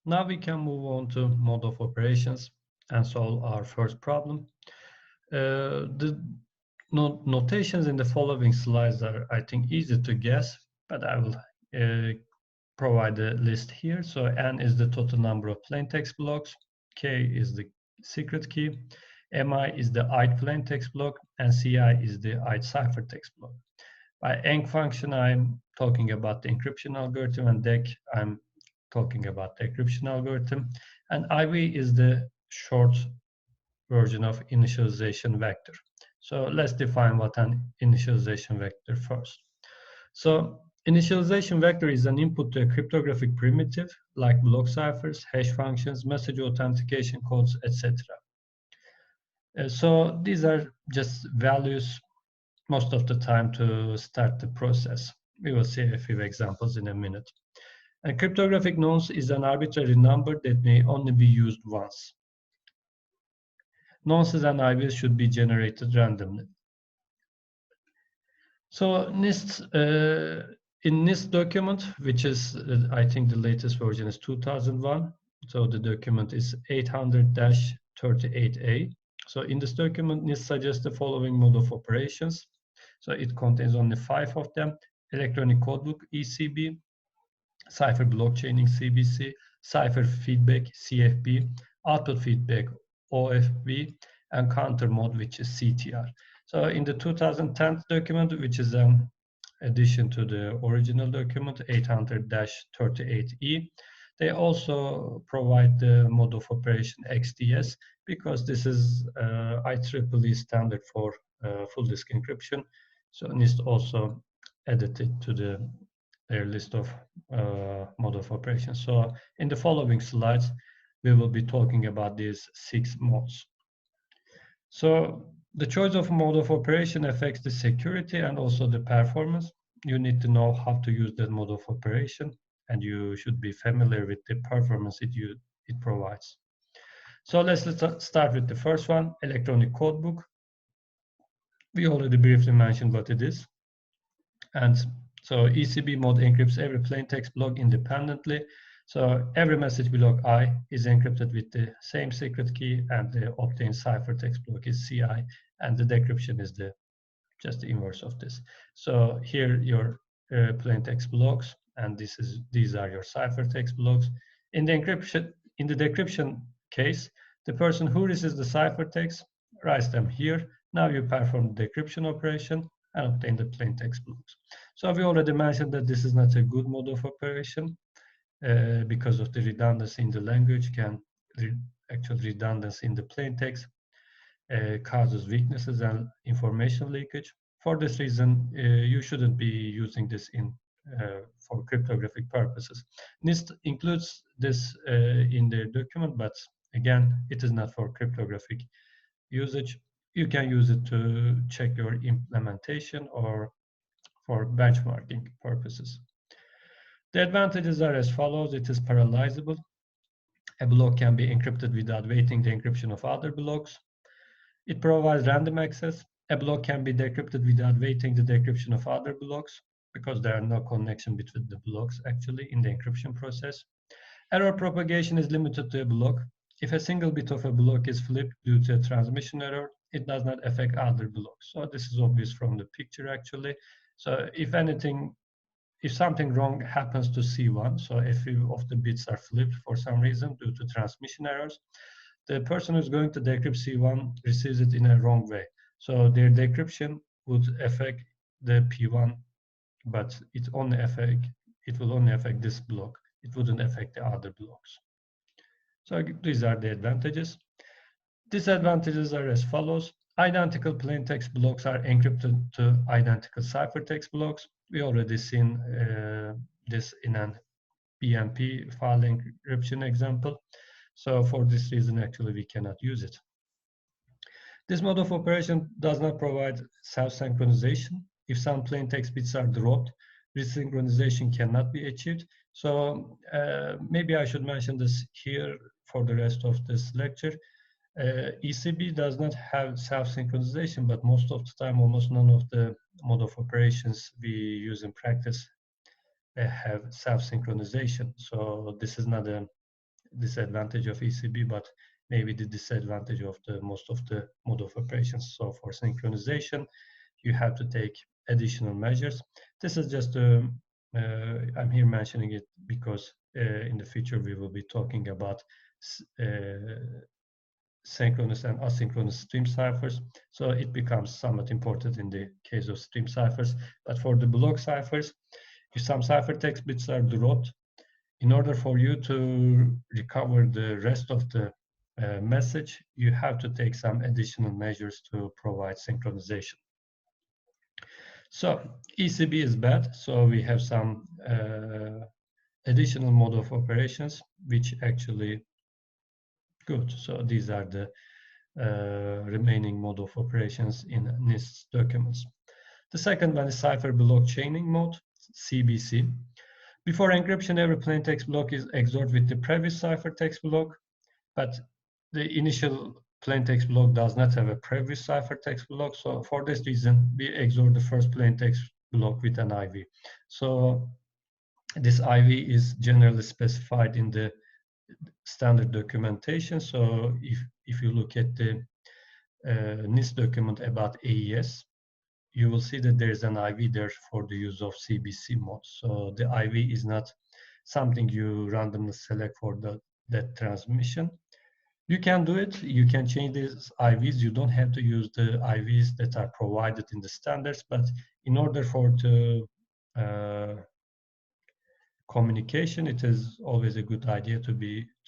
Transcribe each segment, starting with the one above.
Now we can move on to mode of operations and solve our first problem. The notations in the following slides are, I think, easy to guess, but I will provide a list here. So N is the total number of plaintext blocks, K is the secret key, MI is the ith plaintext block, and CI is the ith ciphertext block. By enc function, I'm talking about the encryption algorithm, and dec, I'm talking about the encryption algorithm, and IV is the short version of initialization vector. So let's define what an initialization vector first. So initialization vector is an input to a cryptographic primitive like block ciphers, hash functions, message authentication codes, etc. So these are just values most of the time to start the process. We will see a few examples in a minute. A cryptographic nonce is an arbitrary number that may only be used once. Nonces and IVs should be generated randomly. So NIST, in NIST document, which is, I think the latest version is 2001. So the document is 800-38A. So in this document, NIST suggests the following mode of operations. So it contains only 5 of them: electronic codebook, ECB, Cipher blockchaining, CBC, Cipher feedback, CFB, output feedback, OFB, and counter mode, which is CTR. So in the 2010 document, which is an addition to the original document, 800-38E, they also provide the mode of operation XDS, because this is IEEE standard for full disk encryption. So NIST also added it to their list of mode of operation. So in the following slides, we will be talking about these 6 modes. So the choice of mode of operation affects the security and also the performance. You need to know how to use that mode of operation, and you should be familiar with the performance it provides. So let's start with the first one, electronic codebook. We already briefly mentioned what it is. And so ECB mode encrypts every plaintext block independently. So every message block I is encrypted with the same secret key, and the obtained ciphertext block is CI, and the decryption is just the inverse of this. So here your plaintext blocks, and these are your ciphertext blocks. In the decryption case, the person who receives the ciphertext writes them here. Now you perform the decryption operation and obtain the plaintext blocks. So we already mentioned that this is not a good mode of operation because of the redundancy in the language. Actual redundancy in the plaintext causes weaknesses and information leakage. For this reason, you shouldn't be using this for cryptographic purposes. NIST includes this in their document, but again, it is not for cryptographic usage. You can use it to check your implementation or for benchmarking purposes. The advantages are as follows. It is parallelizable. A block can be encrypted without waiting the encryption of other blocks. It provides random access. A block can be decrypted without waiting the decryption of other blocks, because there are no connection between the blocks actually in the encryption process. Error propagation is limited to a block. If a single bit of a block is flipped due to a transmission error, it does not affect other blocks. So this is obvious from the picture actually. So if something wrong happens to C1, so a few of the bits are flipped for some reason due to transmission errors, the person who's going to decrypt C1 receives it in a wrong way. So their decryption would affect the P1, but it will only affect this block. It wouldn't affect the other blocks. So these are the advantages. Disadvantages are as follows. Identical plaintext blocks are encrypted to identical ciphertext blocks. We already seen this in an BMP file encryption example. So for this reason, actually, we cannot use it. This mode of operation does not provide self-synchronization. If some plaintext bits are dropped, resynchronization cannot be achieved. So maybe I should mention this here for the rest of this lecture. ECB does not have self-synchronization, but most of the time, almost none of the mode of operations we use in practice have self-synchronization. So this is not a disadvantage of ECB, but maybe the disadvantage of the most of the mode of operations. So for synchronization, you have to take additional measures. This is just I'm here mentioning it because in the future we will be talking about synchronous and asynchronous stream ciphers. So it becomes somewhat important in the case of stream ciphers. But for the block ciphers, if some ciphertext bits are dropped, in order for you to recover the rest of the message, you have to take some additional measures to provide synchronization. So ECB is bad, so we have some additional mode of operations which actually good. So these are the remaining mode of operations in NIST documents. The second one is cipher block chaining mode, CBC. Before encryption, every plaintext block is XORed with the previous ciphertext block, but the initial plaintext block does not have a previous ciphertext block. So for this reason, we XOR the first plaintext block with an IV. So this IV is generally specified in the standard documentation. So if you look at the NIST document about AES, you will see that there is an IV there for the use of CBC mode. So the IV is not something you randomly select for that transmission. You can do it. You can change these IVs. You don't have to use the IVs that are provided in the standards, but in order for the communication, it is always a good idea to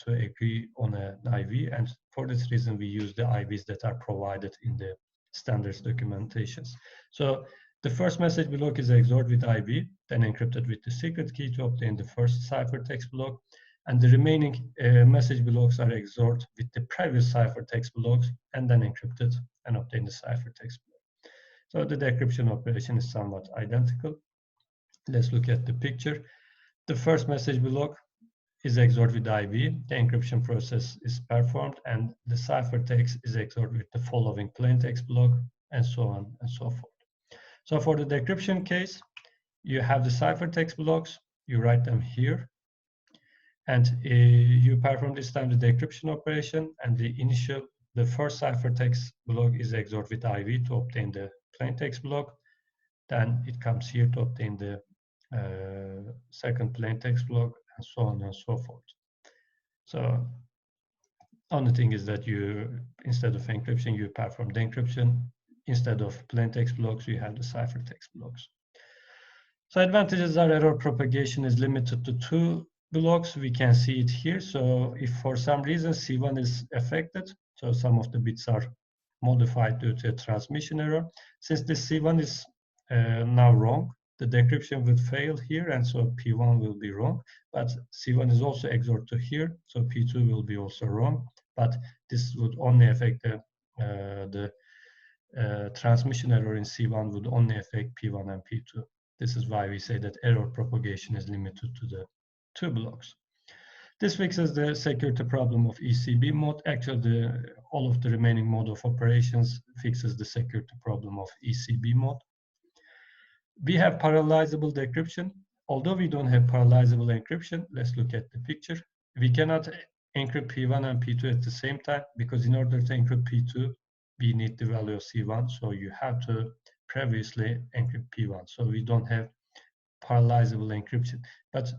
agree on an IV, and for this reason we use the IVs that are provided in the standards documentations. So the first message block is XORed with IV, then encrypted with the secret key to obtain the first ciphertext block, and the remaining message blocks are XORed with the previous ciphertext blocks and then encrypted and obtain the ciphertext block. So the decryption operation is somewhat identical. Let's look at the picture. The first message block is XORed with IV, the encryption process is performed, and the ciphertext is XORed with the following plaintext block, and so on and so forth. So for the decryption case, you have the ciphertext blocks, you write them here, and you perform this time the decryption operation, and the first ciphertext block is XORed with IV to obtain the plaintext block. Then it comes here to obtain the second plaintext block, and so on and so forth. So only thing is that instead of encryption, you perform the encryption. Instead of plaintext blocks, you have the ciphertext blocks. So advantages are error propagation is limited to 2 blocks. We can see it here. So if for some reason C1 is affected, so some of the bits are modified due to a transmission error, since this C1 is now wrong, the decryption would fail here, and so P1 will be wrong, but C1 is also XORed to here, so P2 will be also wrong, but this would only affect the transmission error in C1 would only affect P1 and P2. This is why we say that error propagation is limited to the 2 blocks. This fixes the security problem of ECB mode. Actually, all of the remaining mode of operations fixes the security problem of ECB mode. We have parallelizable decryption. Although we don't have parallelizable encryption, let's look at the picture. We cannot encrypt P1 and P2 at the same time, because in order to encrypt P2, we need the value of C1. So you have to previously encrypt P1. So we don't have parallelizable encryption. But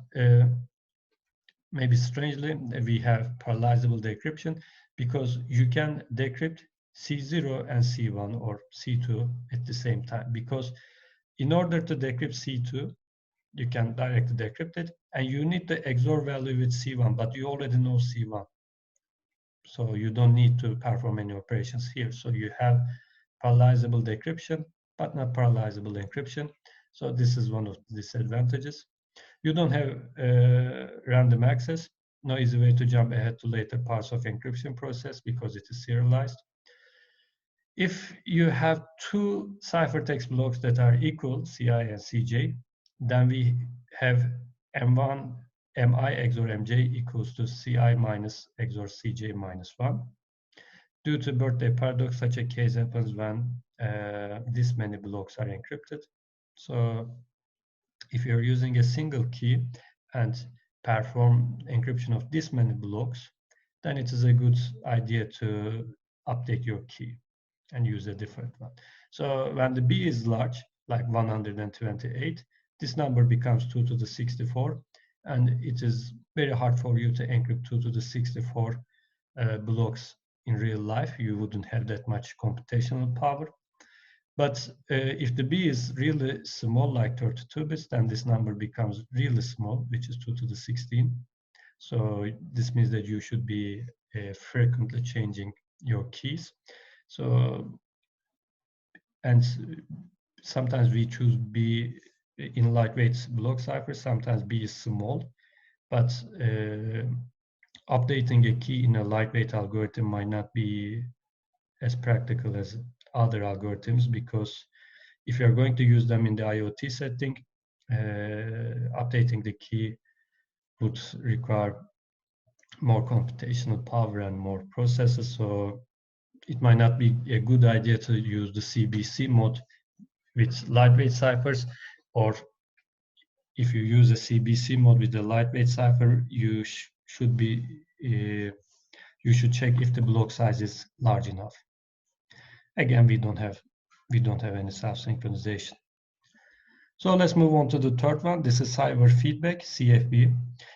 maybe strangely, we have parallelizable decryption, because you can decrypt C0 and C1 or C2 at the same time, because in order to decrypt C2, you can directly decrypt it, and you need the XOR value with C1, but you already know C1. So you don't need to perform any operations here. So you have parallelizable decryption, but not parallelizable encryption. So this is one of the disadvantages. You don't have random access, no easy way to jump ahead to later parts of encryption process because it is serialized. If you have 2 ciphertext blocks that are equal, CI and CJ, then we have M1, MI XOR MJ equals to CI minus XOR CJ minus 1. Due to birthday paradox, such a case happens when this many blocks are encrypted. So if you're using a single key and perform encryption of this many blocks, then it is a good idea to update your key and use a different one. So when the B is large, like 128, this number becomes 2 to the 64, and it is very hard for you to encrypt 2 to the 64 blocks in real life. You wouldn't have that much computational power. But if the B is really small, like 32 bits, then this number becomes really small, which is 2 to the 16. So this means that you should be frequently changing your keys. So, and sometimes we choose B in lightweight block cipher, sometimes B is small, but updating a key in a lightweight algorithm might not be as practical as other algorithms, because if you're going to use them in the IoT setting, updating the key would require more computational power and more processors. So it might not be a good idea to use the CBC mode with lightweight ciphers, or if you use a CBC mode with a lightweight cipher, you should check if the block size is large enough. Again, we don't have any self-synchronization. So let's move on to the third one. This is Cipher Feedback, CFB.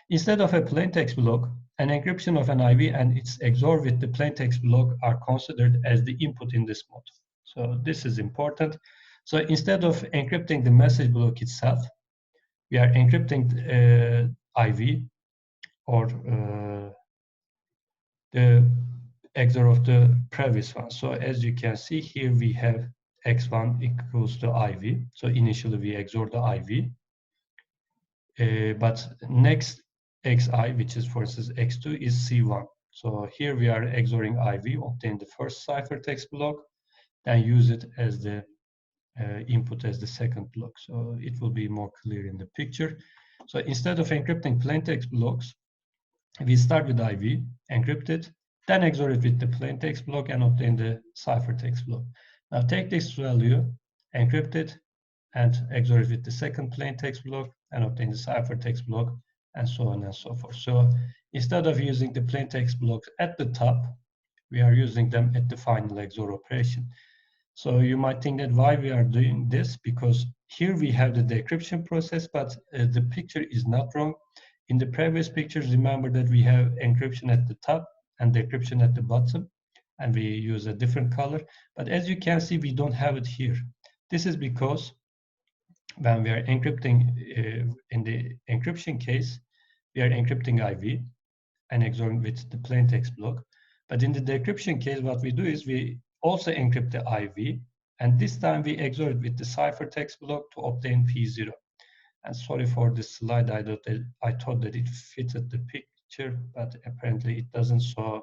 Instead of a plain text block, an encryption of an IV and its XOR with the plain text block are considered as the input in this mode. So this is important. So instead of encrypting the message block itself, we are encrypting IV or the XOR of the previous one. So as you can see here, we have X1 equals to IV. So initially we XOR the IV. But next XI, which is for instance X2, is C1. So here we are XORing IV, obtain the first ciphertext block, then use it as the input as the second block. So it will be more clear in the picture. So instead of encrypting plaintext blocks, we start with IV, encrypt it, then XOR it with the plaintext block and obtain the ciphertext block. Now take this value, encrypt it, and XOR it with the second plaintext block and obtain the ciphertext block, and so on and so forth. So instead of using the plaintext blocks at the top, we are using them at the final XOR operation. So you might think that why we are doing this, because here we have the decryption process, but the picture is not wrong. In the previous pictures, remember that we have encryption at the top and decryption at the bottom, and we use a different color. But as you can see, we don't have it here. This is because when we are encrypting, in the encryption case, we are encrypting IV and XORing with the plaintext block. But in the decryption case, what we do is we also encrypt the IV, and this time we XOR it with the ciphertext block to obtain P0. And sorry for this slide, I thought that it fitted the picture, but apparently it doesn't. So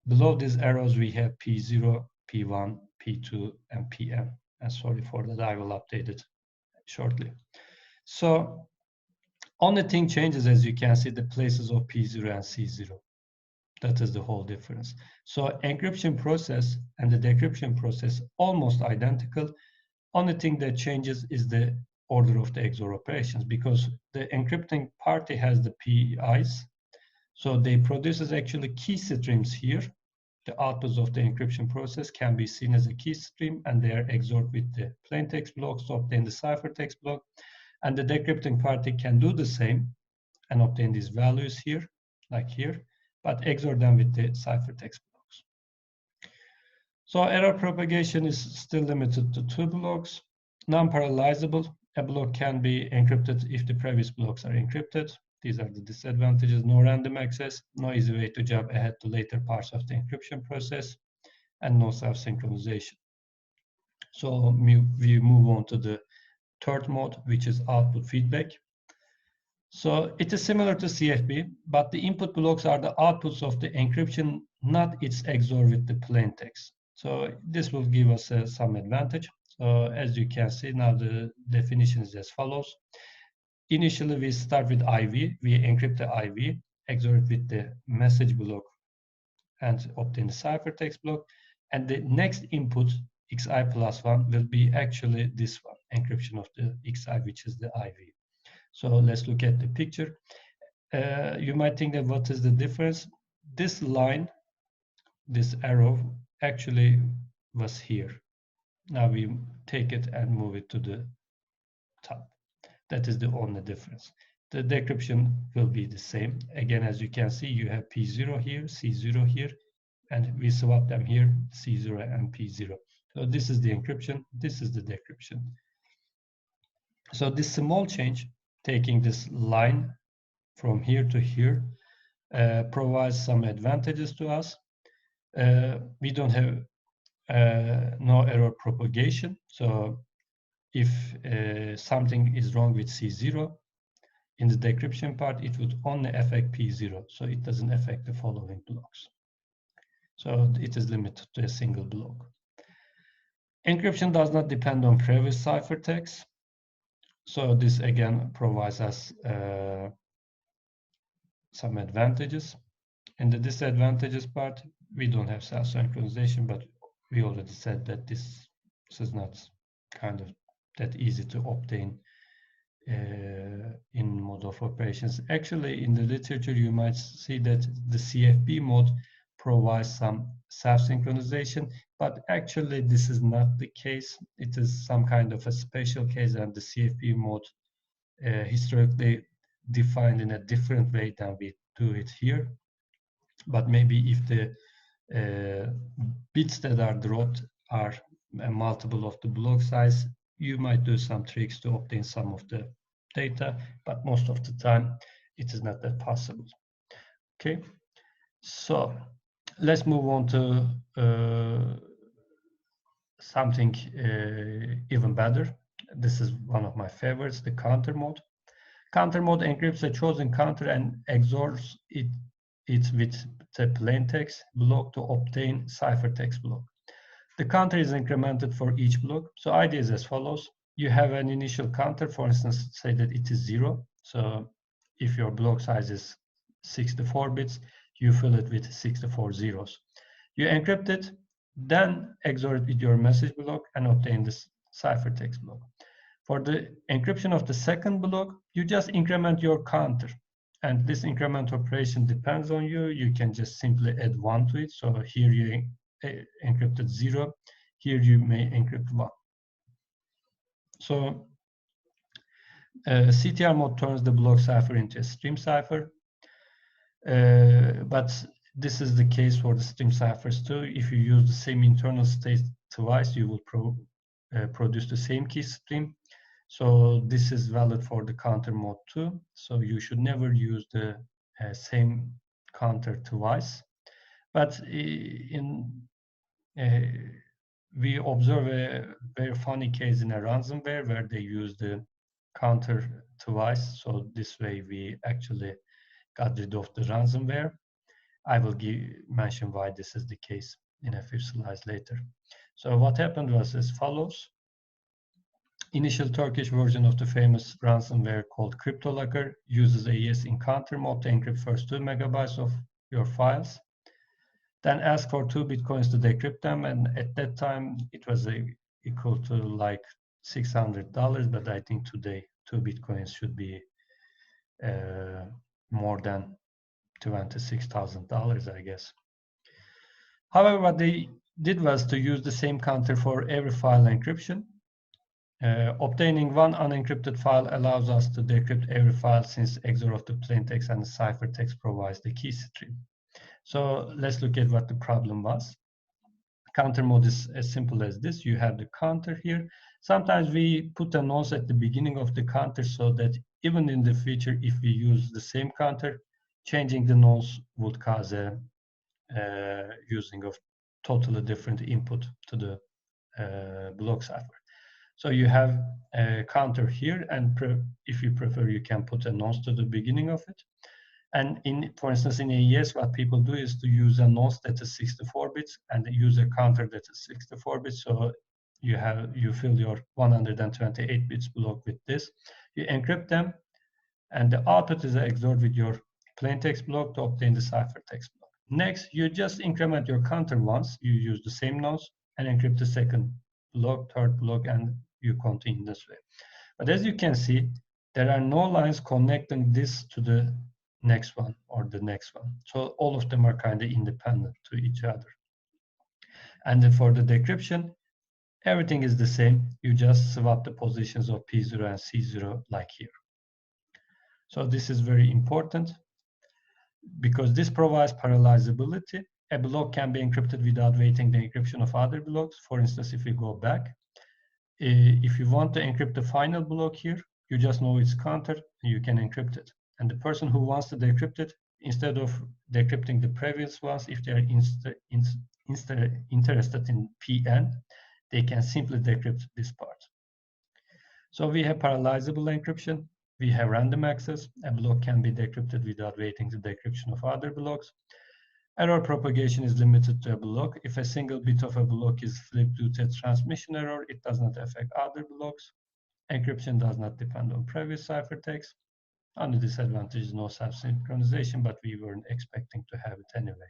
below these arrows, we have P0, P1, P2, and PM. And sorry for that, I will update it shortly. So only thing changes, as you can see, the places of P0 and C0. That is the whole difference. So encryption process and the decryption process almost identical. Only thing that changes is the order of the XOR operations, because the encrypting party has the PIs. So they produces actually key streams here. The outputs of the encryption process can be seen as a key stream, and they are XORed with the plaintext blocks to obtain the ciphertext block. And the decrypting party can do the same and obtain these values here, like here, but XOR them with the ciphertext blocks. So error propagation is still limited to 2 blocks. Non-parallelizable, a block can be encrypted if the previous blocks are encrypted. These are the disadvantages: no random access, no easy way to jump ahead to later parts of the encryption process, and no self-synchronization. So we move on to the third mode, which is output feedback. So it is similar to CFB, but the input blocks are the outputs of the encryption, not its XOR with the plaintext. So this will give us some advantage. So as you can see now, the definition is as follows. Initially, we start with IV. We encrypt the IV, XOR it with the message block, and obtain the ciphertext block. And the next input, XI plus 1, will be actually this one, encryption of the XI, which is the IV. So let's look at the picture. You might think that what is the difference? This line, this arrow, actually was here. Now we take it and move it to the top. That is the only difference. The decryption will be the same. Again, as you can see, you have P0 here, C0 here, and we swap them here, C0 and P0. So this is the encryption, this is the decryption. So this small change, taking this line from here to here, provides some advantages to us. We don't have no error propagation. So if something is wrong with C0, in the decryption part, it would only affect P0. So it doesn't affect the following blocks. So it is limited to a single block. Encryption does not depend on previous ciphertext. So this again provides us some advantages. In the disadvantages part, we don't have self-synchronization, but we already said that this is not kind of that easy to obtain in mode of operations. Actually, in the literature, you might see that the CFB mode provides some self-synchronization, but actually this is not the case. It is some kind of a special case, and the CFB mode historically defined in a different way than we do it here. But maybe if the bits that are dropped are a multiple of the block size, you might do some tricks to obtain some of the data, but most of the time it is not that possible. Okay, so let's move on to something even better. This is one of my favorites, the counter mode. Counter mode encrypts a chosen counter and XORs it with the plaintext block to obtain ciphertext block. The counter is incremented for each block. So idea is as follows. You have an initial counter, for instance, say that it is 0. So if your block size is 64 bits, you fill it with 64 zeros. You encrypt it, then XOR it with your message block and obtain this ciphertext block. For the encryption of the second block, you just increment your counter. And this increment operation depends on you. You can just simply add 1 to it. So here you encrypted 0. Here you may encrypt 1. So CTR mode turns the block cipher into a stream cipher. But this is the case for the stream ciphers too. If you use the same internal state twice, you will produce the same key stream. So this is valid for the counter mode too. So you should never use the same counter twice. But we observe a very funny case in a ransomware where they use the counter twice. So this way we actually got rid of the ransomware. I will mention why this is the case in a few slides later. So what happened was as follows. Initial Turkish version of the famous ransomware called Cryptology uses AES in counter mode to encrypt first 2 megabytes of your files, then ask for 2 bitcoins to decrypt them. And at that time, it was equal to like $600, but I think today 2 bitcoins should be more than $26,000, I guess. However, what they did was to use the same counter for every file encryption. Obtaining one unencrypted file allows us to decrypt every file since XOR of the plaintext and the ciphertext provides the key stream. So let's look at what the problem was. Counter mode is as simple as this. You have the counter here. Sometimes we put a nonce at the beginning of the counter so that even in the future, if we use the same counter, changing the nonce would cause a using of totally different input to the block cipher. So you have a counter here, and if you prefer, you can put a nonce to the beginning of it. And for instance, in AES, what people do is to use a nonce that is 64 bits and use a counter that is 64 bits. So you fill your 128 bits block with this. You encrypt them, and the output is XORed with your plaintext block to obtain the ciphertext block. Next, you just increment your counter once. You use the same nonce and encrypt the second block, third block, and you continue this way. But as you can see, there are no lines connecting this to the next one or the next one. So all of them are kind of independent to each other. And then for the decryption, everything is the same. You just swap the positions of P0 and C0 like here. So this is very important because this provides parallelizability. A block can be encrypted without waiting the encryption of other blocks. For instance, if we go back, if you want to encrypt the final block here, you just know its counter and you can encrypt it. And the person who wants to decrypt it, instead of decrypting the previous ones, if they are interested in PN, they can simply decrypt this part. So we have parallelizable encryption. We have random access. A block can be decrypted without waiting the decryption of other blocks. Error propagation is limited to a block. If a single bit of a block is flipped due to a transmission error, it does not affect other blocks. Encryption does not depend on previous ciphertext. Only disadvantage is no self-synchronization, but we weren't expecting to have it anyway.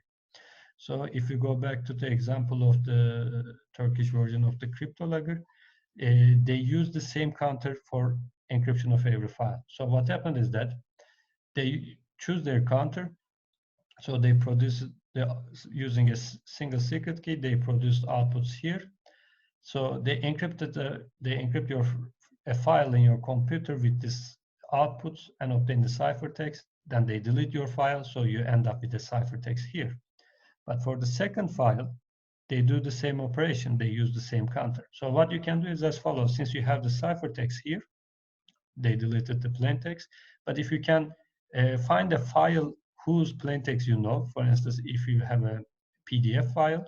So if you go back to the example of the Turkish version of the Cryptology, they use the same counter for encryption of every file. So what happened is that they choose their counter. So they produce, using a single secret key, they produced outputs here. So they encrypt a file in your computer with this outputs and obtain the ciphertext. Then they delete your file, so you end up with the ciphertext here. But for the second file, they do the same operation. They use the same counter. So what you can do is as follows. Since you have the ciphertext here, they deleted the plaintext. But if you can find a file whose plaintext you know, for instance, if you have a PDF file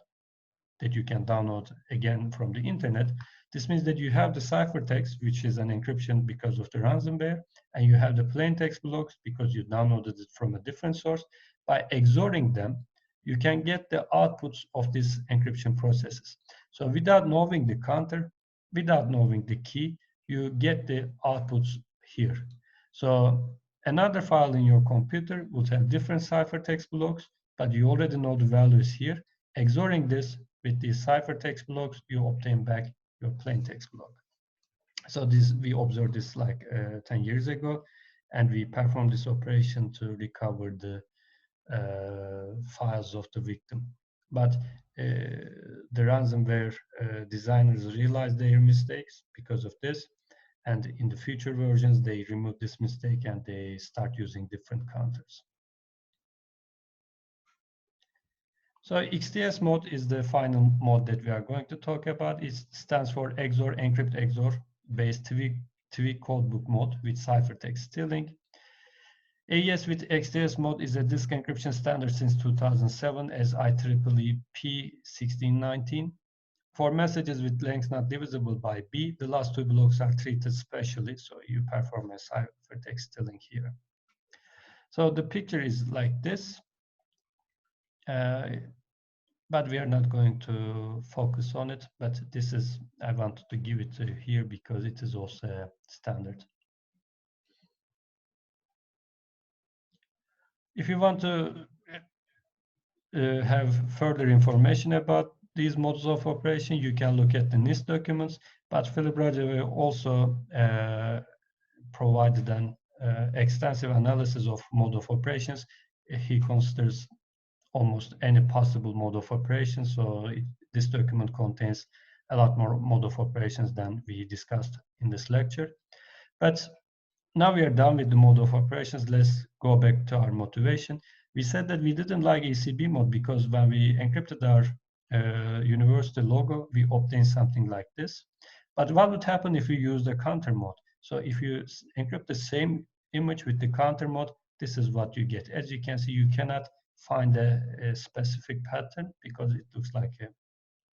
that you can download again from the internet, this means that you have the ciphertext, which is an encryption because of the ransomware, and you have the plaintext blocks because you downloaded it from a different source. By XORing them, you can get the outputs of these encryption processes. So without knowing the counter, without knowing the key, you get the outputs here. So another file in your computer would have different ciphertext blocks, but you already know the values here. XORing this with these ciphertext blocks, you obtain back your plaintext block. So this, we observed this like 10 years ago, and we performed this operation to recover the files of the victim. But the ransomware designers realized their mistakes because of this, and in the future versions, they remove this mistake and they start using different counters. So XTS mode is the final mode that we are going to talk about. It stands for XOR Encrypt XOR based tweak codebook mode with ciphertext stealing. AES with XTS mode is a disk encryption standard since 2007 as IEEE P1619. For messages with lengths not divisible by B, the last two blocks are treated specially, so you perform a ciphertext stealing here. So the picture is like this. But we are not going to focus on it, but this is, I wanted to give it to you here because it is also a standard. If you want to have further information about these modes of operation, you can look at the NIST documents, but Philip Rajave also provided an extensive analysis of mode of operations. He considers almost any possible mode of operation. So this document contains a lot more mode of operations than we discussed in this lecture. But now we are done with the mode of operations. Let's go back to our motivation. We said that we didn't like ECB mode because when we encrypted our university logo, we obtained something like this. But what would happen if you use the counter mode? So if you encrypt the same image with the counter mode, this is what you get. As you can see, you cannot find a specific pattern because it looks like a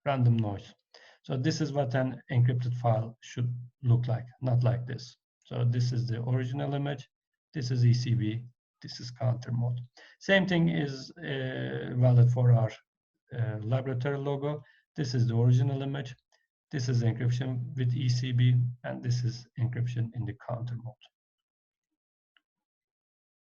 random noise. So this is what an encrypted file should look like, not like this. So this is the original image, this is ECB, this is counter mode. Same thing is valid for our laboratory logo. This is the original image, this is encryption with ECB, and this is encryption in the counter mode.